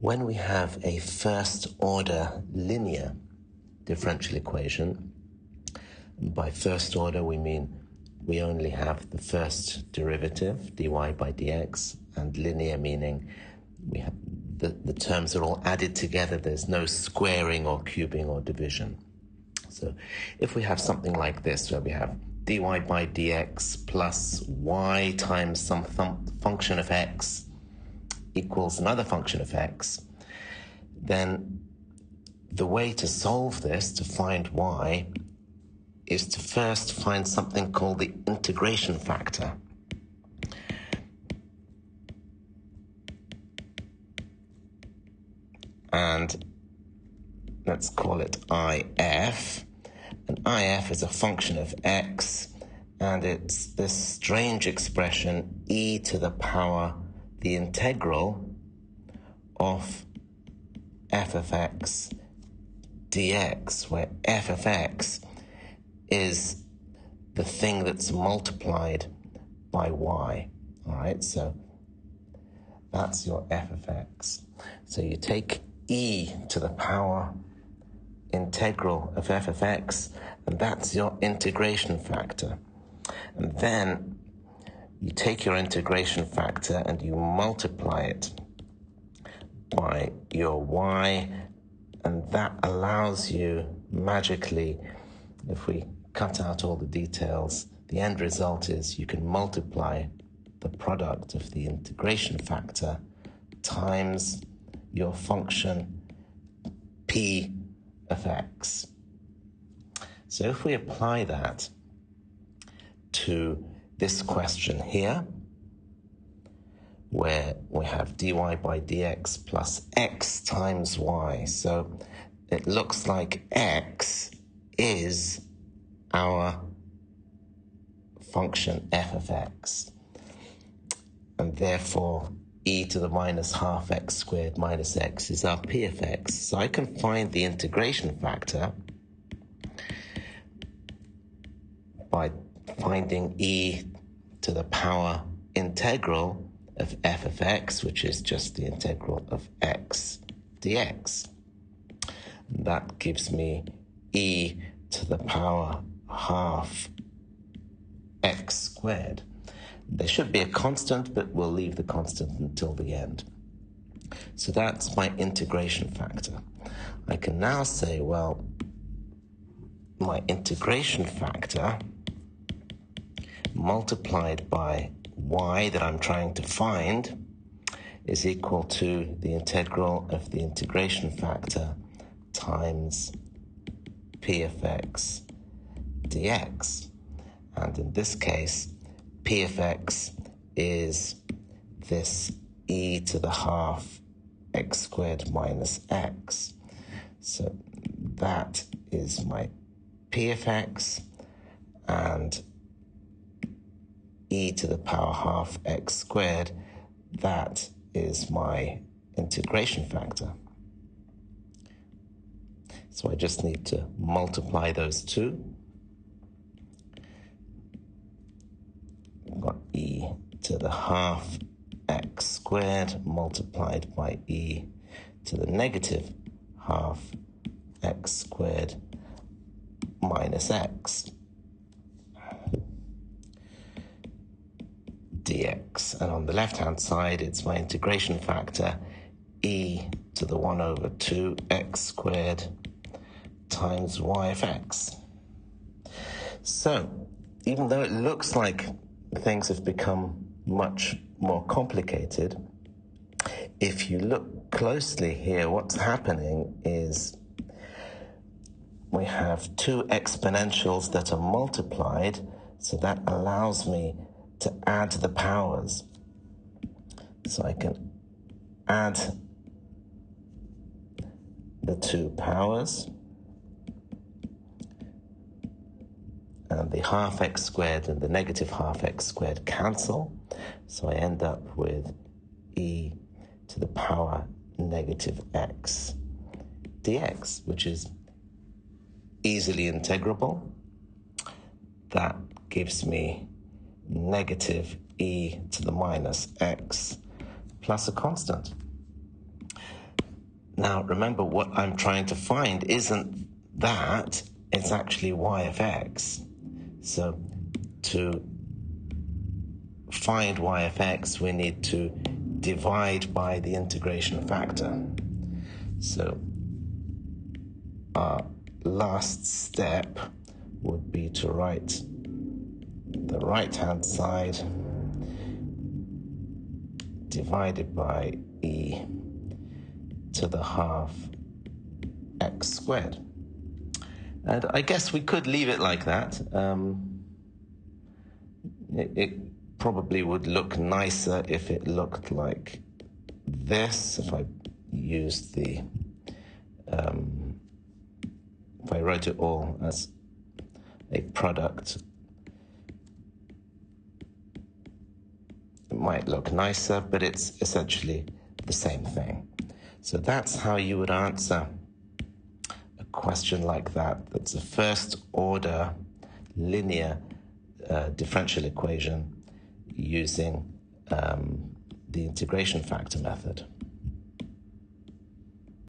When we have a first-order linear differential equation, by first order we mean we only have the first derivative, dy by dx, and linear meaning we have the terms are all added together. There's no squaring or cubing or division. So if we have something like this, where we have dy by dx plus y times some function of x equals another function of x, then the way to solve this, to find y, is to first find something called the integration factor. And let's call it IF. And IF is a function of x, and it's this strange expression e to the power, the integral of f of x dx, where f of x is the thing that's multiplied by y. All right, so that's your f of x. So you take e to the power integral of f of x, and that's your integration factor. And then you take your integration factor and you multiply it by your y, and that allows you magically, if we cut out all the details, the end result is you can multiply the product of the integration factor times your function p of x. So if we apply that to this question here, where we have dy by dx plus x times y, so it looks like x is our function f of x, and therefore e to the minus half x squared minus x is our p of x. So I can find the integration factor by finding e to the power integral of f of x, which is just the integral of x dx. That gives me e to the power half x squared. There should be a constant, but we'll leave the constant until the end. So that's my integration factor. I can now say, well, my integration factor multiplied by y that I'm trying to find is equal to the integral of the integration factor times p of x dx. And in this case, p of x is this e to the half x squared minus x. So that is my p of x, and e to the power half x squared, that is my integration factor. So I just need to multiply those two. I've got e to the half x squared multiplied by e to the negative half x squared minus x dx. And on the left-hand side, it's my integration factor, e to the 1 over 2 x squared times y of x. So, even though it looks like things have become much more complicated, if you look closely here, what's happening is we have two exponentials that are multiplied, so that allows me to add the powers. So I can add the two powers, and the half x squared and the negative half x squared cancel. So I end up with e to the power negative x dx, which is easily integrable. That gives me negative e to the minus x plus a constant. Now, remember, what I'm trying to find isn't that, it's actually y of x. So to find y of x, we need to divide by the integration factor. So our last step would be to write the right-hand side divided by e to the half x squared. And I guess we could leave it like that. It probably would look nicer if it looked like this, if I used the, if I wrote it all as a product. It might look nicer, but it's essentially the same thing. So that's how you would answer a question like that. That's a first order linear differential equation using the integration factor method.